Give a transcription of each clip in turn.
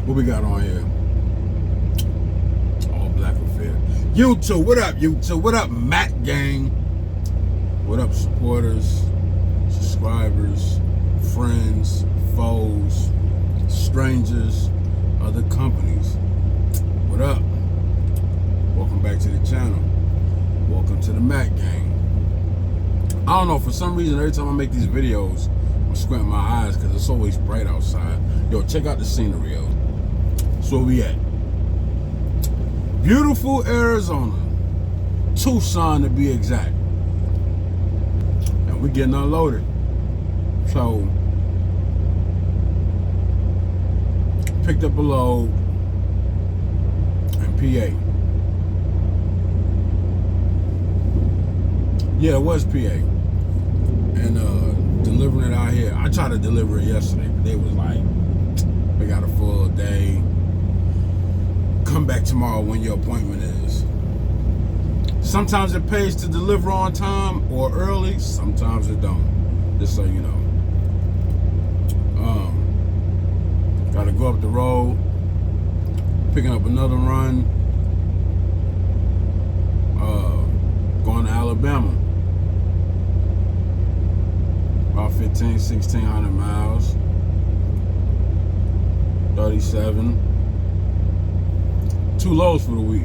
What we got on here? All black affair. YouTube, what up, YouTube? What up, Mac Gang? What up, supporters, subscribers, friends, foes, strangers, other companies? What up? Welcome back to the channel. Welcome to the Mac Gang. I don't know, for some reason, every time I make these videos, I'm squinting my eyes because it's always bright outside. Yo, check out the scenery, yo. That's where we at. Beautiful Arizona. Tucson, to be exact. And we're getting unloaded. So, picked up a load in PA. Yeah, it was PA. And delivering it out here. I tried to deliver it yesterday, but they was like, we got a full day. Come back tomorrow when your appointment is. Sometimes it pays to deliver on time or early. Sometimes it don't. Just so you know. Got to go up the road. Picking up another run. Going to Alabama. About 1,600 miles. 37. 2 loads for the week.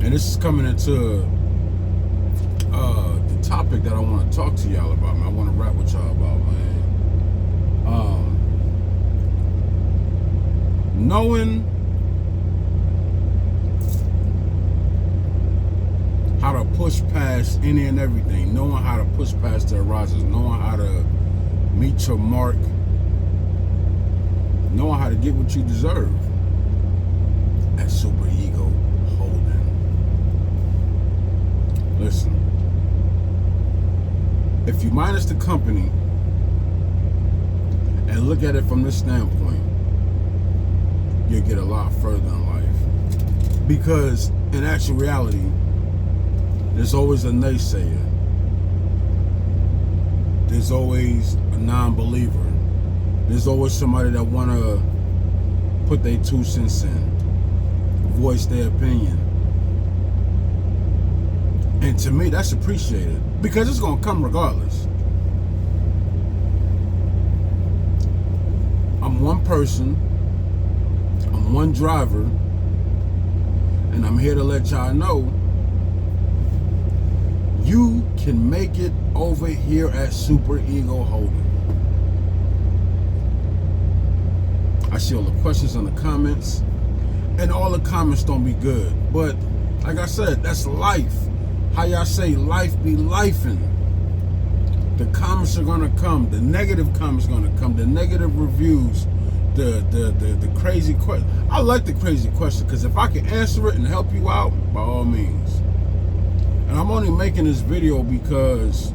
And this is coming into the topic that I want to talk to y'all about, man. I want to rap with y'all about, man. Knowing how to push past any and everything, knowing how to push past the horizons, knowing how to meet your mark, knowing how to get what you deserve at Super Ego Holding. Listen, if you minus the company and look at it from this standpoint, you'll get a lot further in life. Because in actual reality, there's always a naysayer. There's always a non-believer. There's always somebody that want to put their 2 cents in, voice their opinion. And to me, that's appreciated because it's going to come regardless. I'm one person, I'm one driver, and I'm here to let y'all know you can make it over here at Super Ego Holding. I see all the questions in the comments, and all the comments don't be good. But like I said, that's life. How y'all say life be lifing. The comments are gonna come. The negative comments are gonna come. The negative reviews. The crazy question. I like the crazy question because if I can answer it and help you out, by all means. And I'm only making this video because,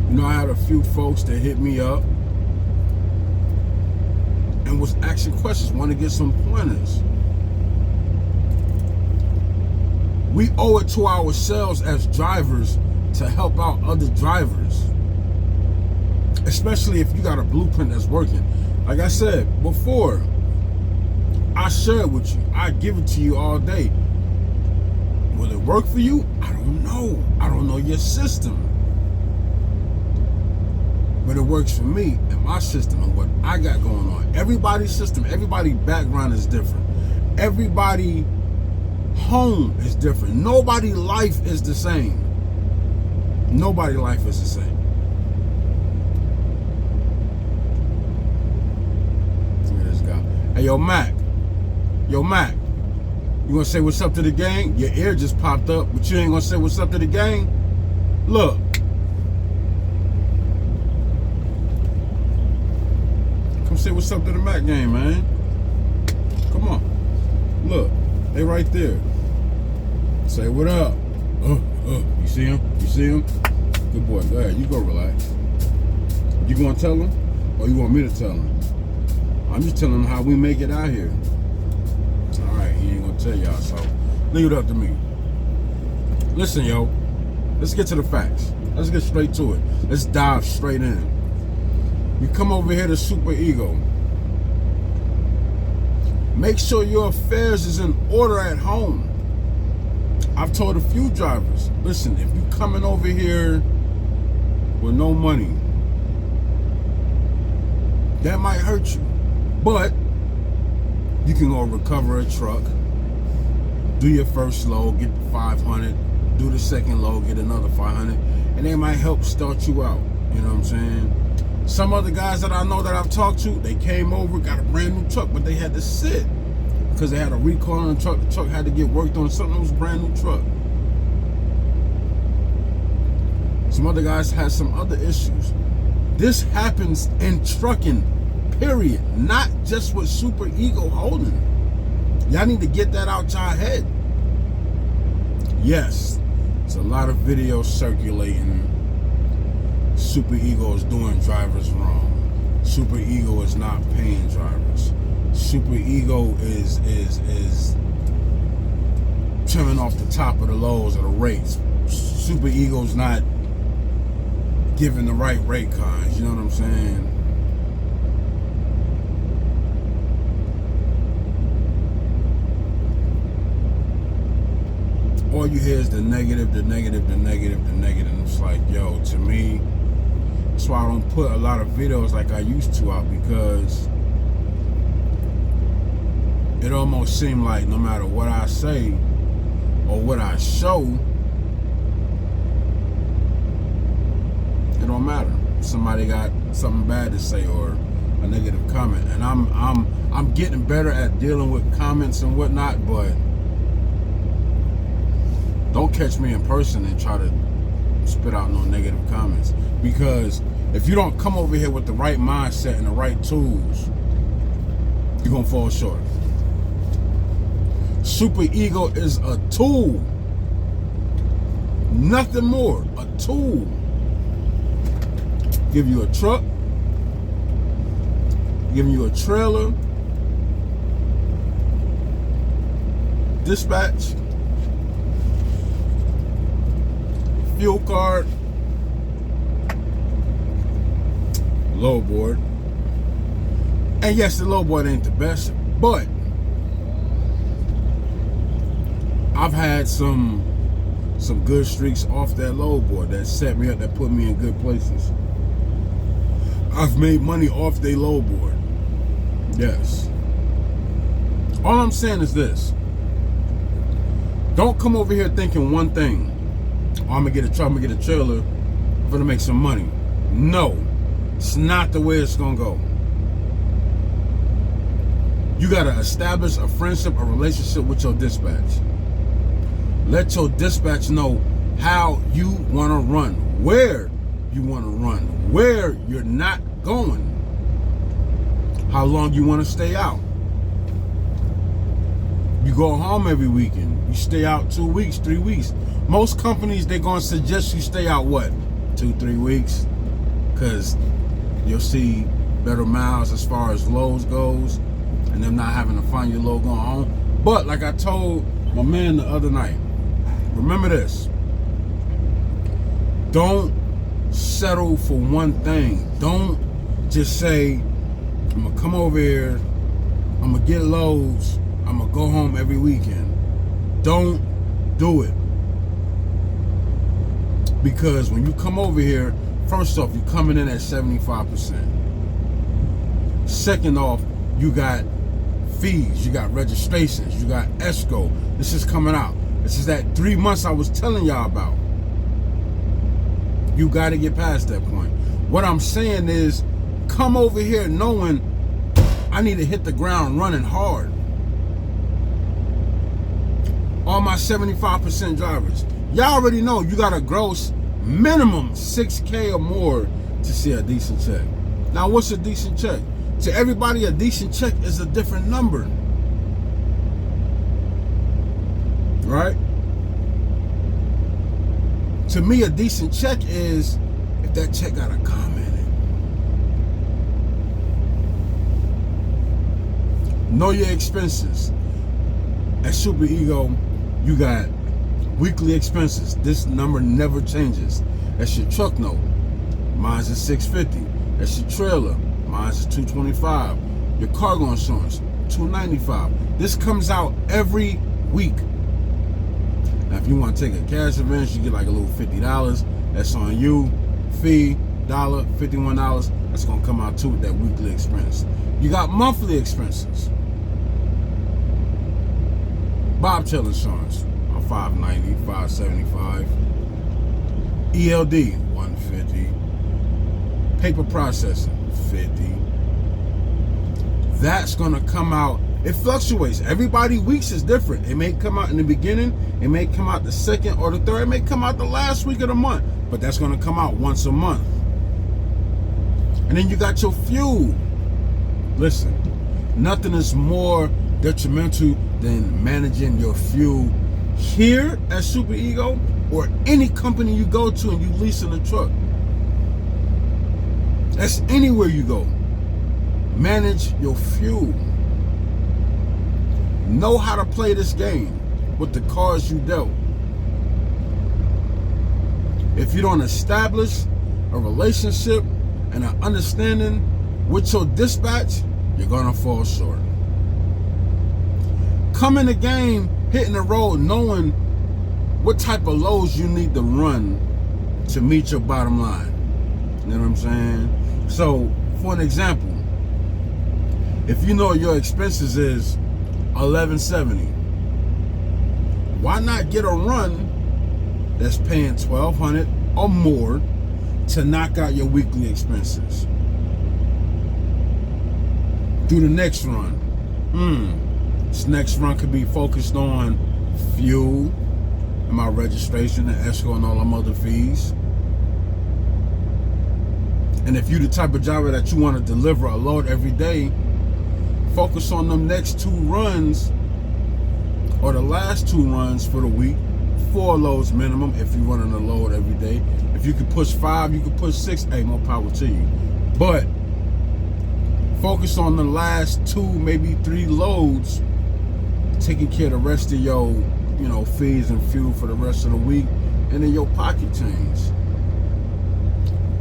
you know, I had a few folks that hit me up and was asking questions, want to get some pointers. We owe it to ourselves as drivers to help out other drivers, especially if you got a blueprint that's working. Like I said before, I share it with you. I give it to you all day. Will it work for you? I don't know. I don't know your system. But it works for me and my system and what I got going on. Everybody's system, everybody's background is different. Everybody's home is different. Nobody's life is the same. Nobody's life is the same. Look at this guy. Hey, yo, Mac. Yo, Mac. You gonna say what's up to the gang? Your ear just popped up, but you ain't gonna say what's up to the gang? Look. Come say what's up to the Mac gang, man. Come on. Look. They right there. Say what up. You see him? You see him? Good boy. Go ahead. You go relax. You gonna tell him? Or you want me to tell him? I'm just telling him how we make it out here. Alright, he ain't gonna tell y'all, so leave it up to me. Listen, yo. Let's get to the facts. Let's get straight to it. Let's dive straight in. We come over here to Super Ego. Make sure your affairs is in order at home. I've told a few drivers, listen, if you coming over here with no money, that might hurt you. But you can go recover a truck, do your first load, get 500, do the second load, get another 500, and they might help start you out. You know what I'm saying? Some other guys that I know that I've talked to, they came over, got a brand new truck, but they had to sit because they had a recall on the truck. The truck had to get worked on. Something that was a brand new truck. Some other guys had some other issues. This happens in trucking, period. Not just with Super Ego Holding. Y'all need to get that out y'all head. Yes, there's a lot of videos circulating. Super Ego is doing drivers wrong. Super Ego is not paying drivers. Super Ego is trimming off the top of the lows of the rates. Super Ego's not giving the right rate cards. You know what I'm saying? All you hear is the negative, the negative, the negative, the negative. And it's like, yo, to me, that's why I don't put a lot of videos like I used to out, because it almost seemed like no matter what I say or what I show, it don't matter. Somebody got something bad to say or a negative comment, and I'm getting better at dealing with comments and whatnot, but don't catch me in person and try to spit out no negative comments, because if you don't come over here with the right mindset and the right tools, you're gonna fall short. Super Ego is a tool, nothing more. A tool. Give you a truck, giving you a trailer, dispatch, fuel card, load board. And yes, the load board ain't the best, but I've had some good streaks off that load board that set me up, that put me in good places. I've made money off their load board. Yes. All I'm saying is this. Don't come over here thinking one thing. Oh, I'm gonna get a truck, I'm gonna get a trailer, I'm gonna make some money. No, it's not the way it's gonna go. You gotta establish a friendship, a relationship with your dispatch. Let your dispatch know how you wanna run, where you wanna run, where you're not going, how long you wanna stay out. You go home every weekend, you stay out 2 weeks, 3 weeks. Most companies, they're gonna suggest you stay out what, 2-3 weeks, because you'll see better miles as far as loads goes, and them not having to find your load going home. But like I told my man the other night, remember this: don't settle for one thing. Don't just say, I'm gonna come over here, I'm gonna get loads, I'm gonna go home every weekend. Don't do it. Because when you come over here, first off, you're coming in at 75%. Second off, you got fees, you got registrations, you got ESCO. This is coming out. This is that 3 months I was telling y'all about. You got to get past that point. What I'm saying is, come over here knowing I need to hit the ground running hard. All my 75% drivers, y'all already know you got to gross minimum 6K or more to see a decent check. Now, what's a decent check? To everybody, a decent check is a different number. Right? To me, a decent check is if that check got a comma in it. Know your expenses. At Super Ego, you got weekly expenses. This number never changes. That's your truck note. Mine's is $650. That's your trailer. Mine's is $225. Your cargo insurance, $295. This comes out every week. Now, if you want to take a cash advance, you get like a little $50. That's on you. Fee, $51. That's going to come out too with that weekly expense. You got monthly expenses. Bobtail insurance, $590, $575. ELD, $150. Paper processing, $50. That's going to come out. It fluctuates. Everybody weeks is different. It may come out in the beginning. It may come out the second or the third. It may come out the last week of the month. But that's going to come out once a month. And then you got your fuel. Listen, nothing is more detrimental than managing your fuel here at Super Ego or any company you go to and you leasing a truck. That's anywhere you go. Manage your fuel. Know how to play this game with the cards you dealt. If you don't establish a relationship and an understanding with your dispatch, you're gonna fall short. Come in the game, hitting the road, knowing what type of loads you need to run to meet your bottom line. You know what I'm saying? So, for an example, if you know your expenses is $1170, why not get a run that's paying $1,200 or more to knock out your weekly expenses? Do the next run. This next run could be focused on fuel and my registration and escrow and all them other fees. And if you're the type of driver that you want to deliver a load every day, focus on them next 2 runs or the last 2 runs for the week. 4 loads minimum if you're running a load every day. If you can push 5, you can push 6. Hey, more power to you. But focus on the last 2, maybe 3 loads, taking care of the rest of your, fees and fuel for the rest of the week, and then your pocket change.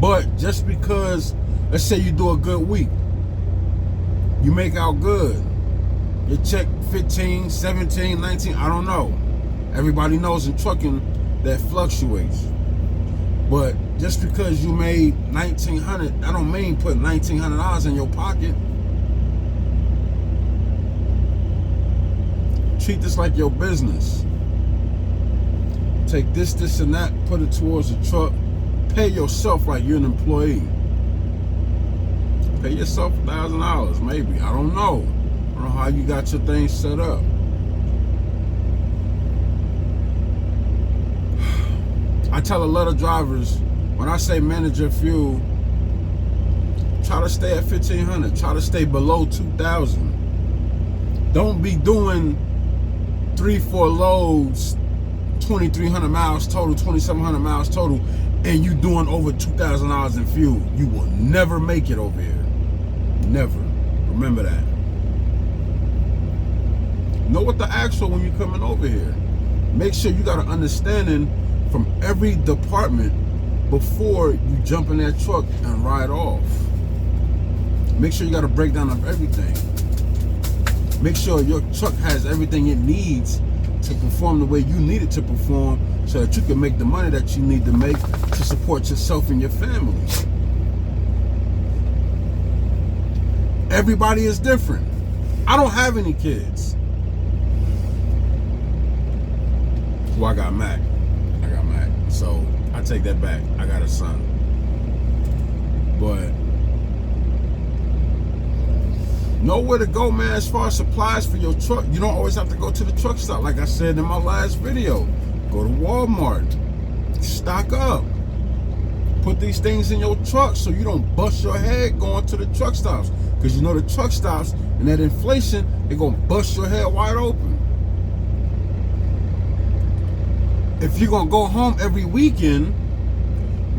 But just because, let's say you do a good week, you make out good, you check 15, 17, 19, I don't know. Everybody knows in trucking that fluctuates. But just because you made $1,900, I don't mean put $1,900 in your pocket. Treat this like your business. Take this, and that, put it towards the truck. Pay yourself like you're an employee. Pay yourself $1,000, maybe. I don't know. I don't know how you got your thing set up. I tell a lot of drivers, when I say manage your fuel, try to stay at $1,500. Try to stay below $2,000. Don't be doing 3-4 loads, 2,300 miles total, 2,700 miles total, and you doing over $2,000 in fuel. You will never make it over here. Never. Remember that. Know what to ask for when you're coming over here. Make sure you got an understanding from every department before you jump in that truck and ride off. Make sure you got a breakdown of everything. Make sure your truck has everything it needs to perform the way you need it to perform, so that you can make the money that you need to make to support yourself and your family. Everybody is different. I don't have any kids. Well, I got Mac. So I take that back. I got a son. But know where to go, man, as far as supplies for your truck. You don't always have to go to the truck stop. Like I said in my last video, go to Walmart. Stock up. Put these things in your truck so you don't bust your head going to the truck stops. Because you know the truck stops and that inflation, they're going to bust your head wide open. If you're gonna go home every weekend,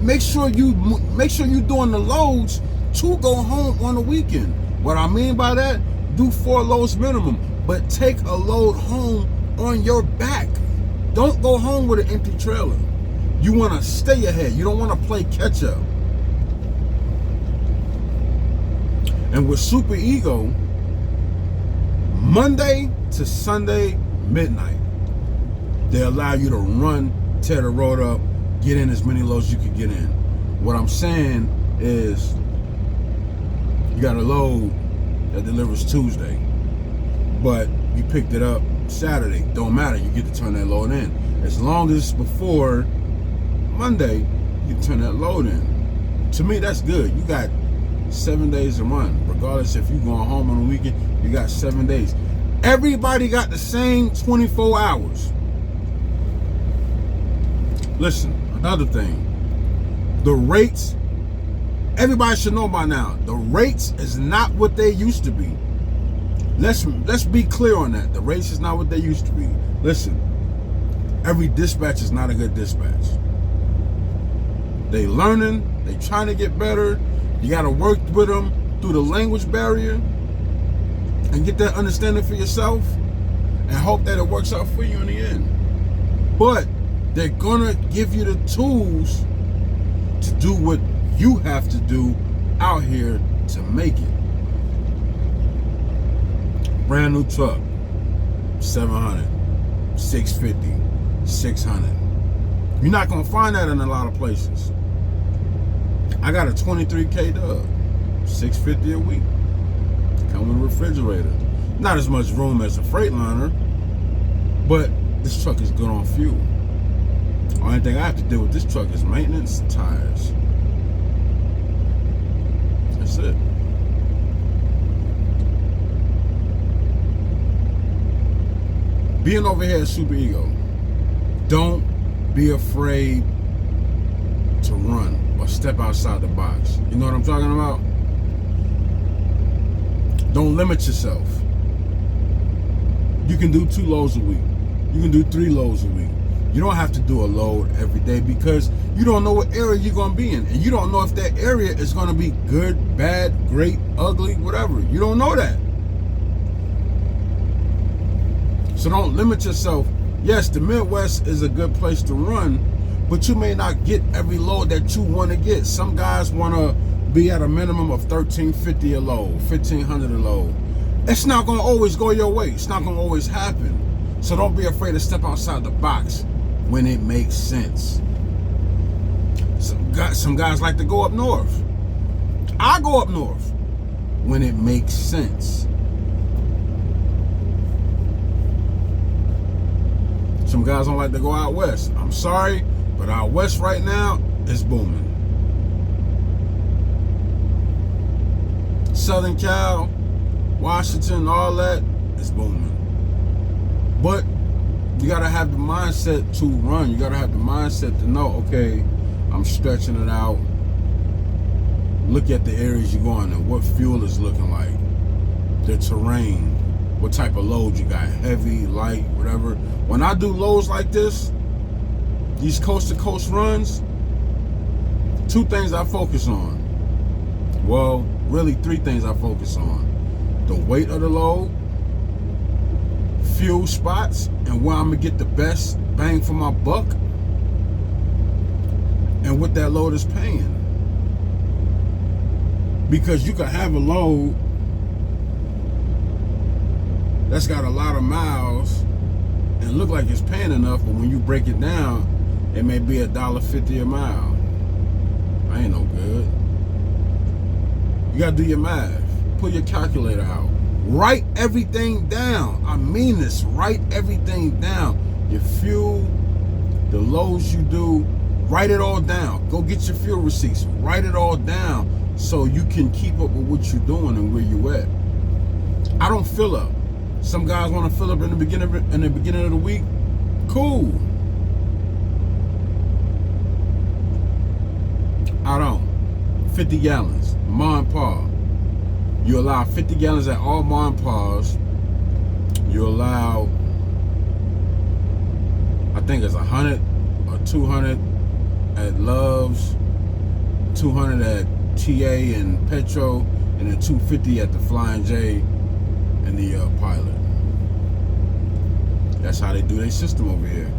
make sure you're doing the loads to go home on the weekend. What I mean by that, do 4 loads minimum, but take a load home on your back. Don't go home with an empty trailer. You wanna stay ahead. You don't wanna play catch up. And with Super Ego, Monday to Sunday, midnight. They allow you to run, tear the road up, get in as many loads as you can get in. What I'm saying is, you got a load that delivers Tuesday, but you picked it up Saturday. Don't matter, you get to turn that load in. As long as before Monday, you can turn that load in. To me, that's good. You got 7 days to run. Regardless if you're going home on the weekend, you got 7 days. Everybody got the same 24 hours. Listen, another thing. The rates, everybody should know by now, the rates is not what they used to be. Let's be clear on that. The rates is not what they used to be. Listen, every dispatch is not a good dispatch. They learning, they trying to get better. You got to work with them through the language barrier and get that understanding for yourself and hope that it works out for you in the end. But they're gonna give you the tools to do what you have to do out here to make it. Brand new truck, 700, 650, 600. You're not gonna find that in a lot of places. I got a 23K dub, 650 a week. Come with a refrigerator. Not as much room as a Freightliner, but this truck is good on fuel. Only thing I have to do with this truck is maintenance and tires. That's it. Being over here at Super Ego, don't be afraid to run or step outside the box. You know what I'm talking about? Don't limit yourself. You can do 2 loads a week. You can do 3 loads a week. You don't have to do a load every day because you don't know what area you're going to be in. And you don't know if that area is going to be good, bad, great, ugly, whatever. You don't know that. So don't limit yourself. Yes, the Midwest is a good place to run, but you may not get every load that you want to get. Some guys want to be at a minimum of $1,350 a load, $1,500 a load. It's not going to always go your way. It's not going to always happen. So don't be afraid to step outside the box when it makes sense. Some guys like to go up north. I go up north when it makes sense. Some guys don't like to go out west. I'm sorry, but out west right now is booming. Southern Cal, Washington, all that is booming. But you gotta have the mindset to run. You gotta have the mindset to know, okay, I'm stretching it out. Look at the areas you're going and what fuel is looking like. The terrain, what type of load you got, heavy, light, whatever. When I do loads like this, these coast to coast runs, 2 things I focus on. Well, really 3 things I focus on. The weight of the load, fuel spots, and where I'm gonna get the best bang for my buck, and what that load is paying. Because you can have a load that's got a lot of miles and look like it's paying enough, but when you break it down, it may be $1.50 a mile. I ain't no good. You gotta do your math. Pull your calculator out. Write everything down. I mean this. Write everything down. Your fuel, the loads you do, write it all down. Go get your fuel receipts. Write it all down so you can keep up with what you're doing and where you at. I don't fill up. Some guys want to fill up in the beginning of the week. Cool. I don't. 50 gallons, Ma and Pa. You allow 50 gallons at all Ma and Pa's. You allow, I think it's 100 or 200 at Love's, 200 at TA and Petro, and then 250 at the Flying J and the Pilot. That's how they do their system over here.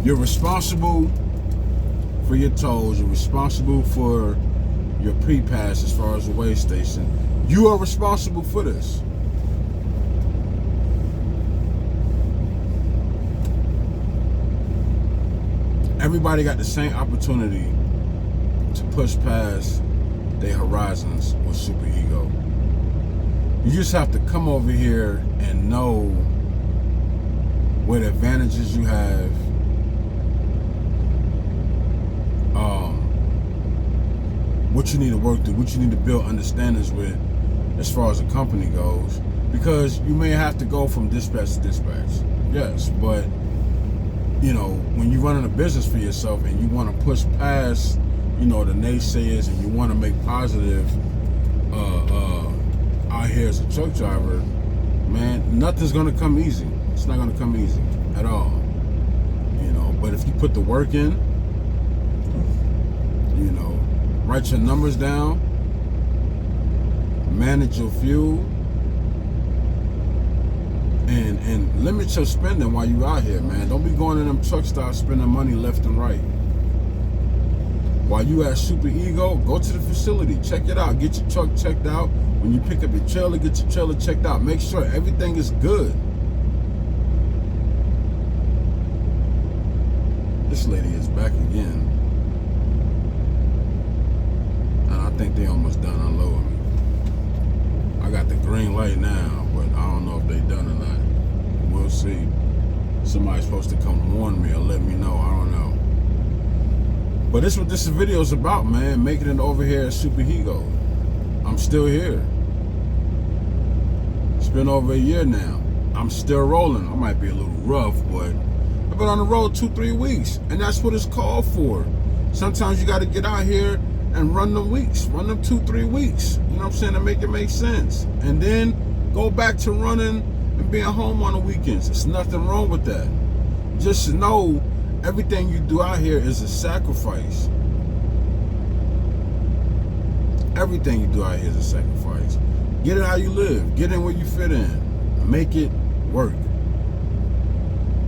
You're responsible for your tolls. You're responsible for your pre-pass as far as the weigh station. You are responsible for this. Everybody got the same opportunity to push past their horizons with super ego. You just have to come over here and know what advantages you have, what you need to work through, what you need to build understandings with as far as a company goes, because you may have to go from dispatch to dispatch, yes, but you know, when you're running a business for yourself and you want to push past, you know, the naysayers, and you want to make positive out here as a truck driver, man, nothing's gonna come easy. It's not gonna come easy at all, you know. But if you put the work in, you know, write your numbers down, manage your fuel, and limit your spending while you out here, man. Don't be going in them truck stops spending money left and right. While you at Super Ego, go to the facility, check it out, get your truck checked out. When you pick up your trailer, get your trailer checked out. Make sure everything is good. This lady is back again. And I think they almost done unloading me. I got the green light now, but I don't know if they done or not. We'll see. Somebody's supposed to come warn me or let me know. I don't know. But this is what this video is about, man. Making it over here at Super Ego. I'm still here. It's been over a year now. I'm still rolling. I might be a little rough, but I've been on the road 2-3 weeks, and that's what it's called for. Sometimes you got to get out here and run them weeks, run them 2-3 weeks. You know what I'm saying? To make it make sense, and then go back to running and being home on the weekends. There's nothing wrong with that. Just know everything you do out here is a sacrifice. Everything you do out here is a sacrifice. Get it how you live. Get in where you fit in. Make it work.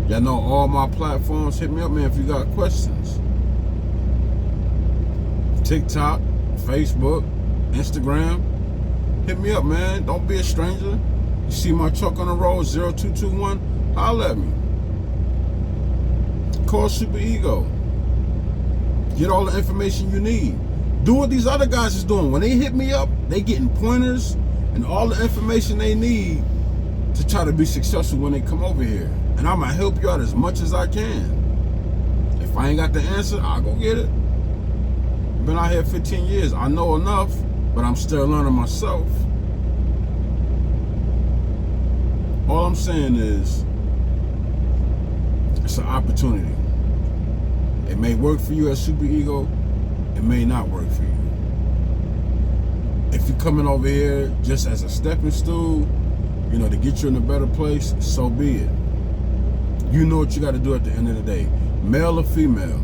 Y'all know all my platforms. Hit me up, man, if you got questions. TikTok, Facebook, Instagram. Hit me up, man. Don't be a stranger. You see my truck on the road, 0221, holler at me. Call Super Ego. Get all the information you need. Do what these other guys is doing. When they hit me up, they getting pointers and all the information they need to try to be successful when they come over here. And I'm gonna help you out as much as I can. If I ain't got the answer, I'll go get it. Been out here 15 years. I know enough, but I'm still learning myself. All I'm saying is, it's an opportunity. It may work for you at Super Ego. It may not work for you. If you're coming over here just as a stepping stool, you know, to get you in a better place, so be it. You know what you got to do at the end of the day. Male or female,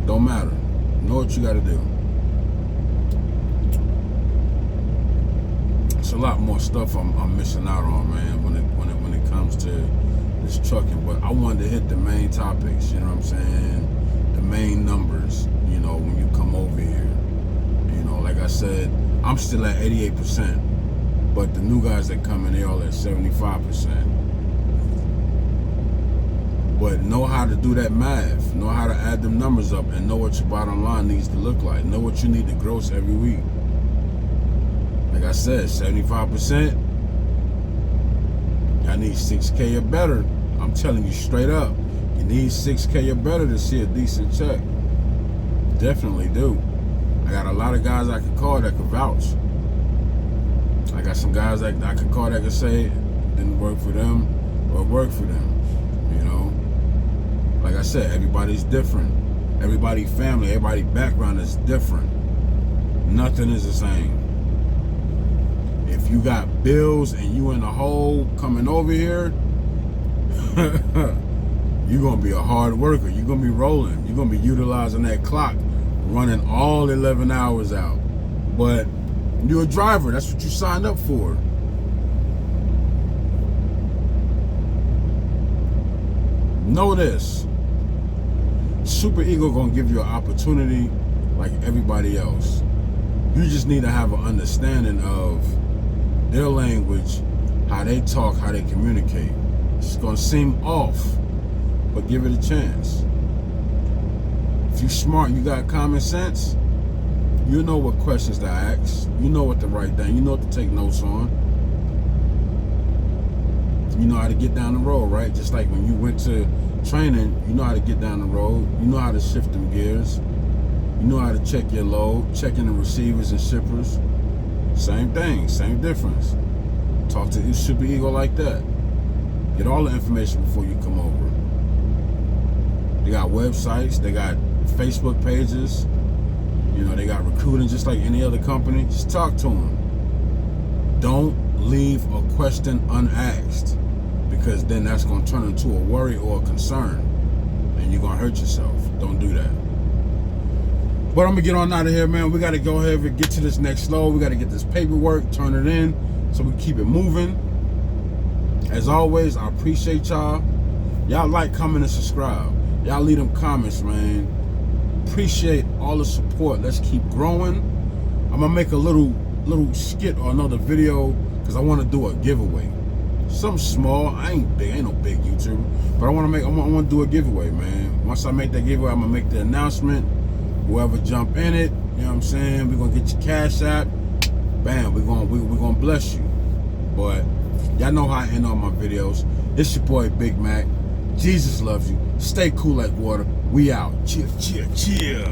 don't matter. Know what you got to do. It's a lot more stuff I'm missing out on, man, when it comes to this trucking. But I wanted to hit the main topics, you know what I'm saying? The main numbers, you know, when you come over here. You know, like I said, I'm still at 88%, but the new guys that come in, they all at 75%. But know how to do that math, know how to add them numbers up, and know what your bottom line needs to look like. Know what you need to gross every week. Like I said, 75%, I need 6K or better. I'm telling you straight up, you need 6K or better to see a decent check. Definitely do. I got a lot of guys I could call that could vouch. I got some guys that I could call that could say it didn't work for them or work for them, you know? Like I said, everybody's different. Everybody's family, everybody's background is different. Nothing is the same. If you got bills and you in a hole coming over here, you're going to be a hard worker. You're going to be rolling. You're going to be utilizing that clock, running all 11 hours out. But you're a driver. That's what you signed up for. Know this. Super Ego going to give you an opportunity like everybody else. You just need to have an understanding of their language, how they talk, how they communicate. It's going to seem off, but give it a chance. If you smart, you got common sense, you know what questions to ask. You know what to write down. You know what to take notes on. You know how to get down the road, right? Just like when you went to training, you know how to get down the road. You know how to shift them gears. You know how to check your load, checking the receivers and shippers. Same thing, same difference. Talk to Super Ego like that. Get all the information before you come over. They got websites, they got Facebook pages. You know, they got recruiting just like any other company. Just talk to them. Don't leave a question unasked, because then that's going to turn into a worry or a concern, and you're going to hurt yourself. Don't do that. But I'm going to get on out of here, man. We got to go ahead and get to this next load. We got to get this paperwork, turn it in, so we keep it moving. As always, I appreciate y'all. Y'all like, comment, and subscribe. Y'all leave them comments, man. Appreciate all the support. Let's keep growing. I'm gonna make a little skit or another video because I want to do a giveaway. Something small. I ain't no big YouTuber, but I want to do a giveaway, man. Once I make that giveaway, I'm gonna make the announcement. Whoever jump in it, you know what I'm saying? We're gonna get your cash app. Bam, we're gonna bless you. But y'all know how I end all my videos. It's your boy Big Mac. Jesus loves you. Stay cool like water. We out. Cheer, cheer, cheer.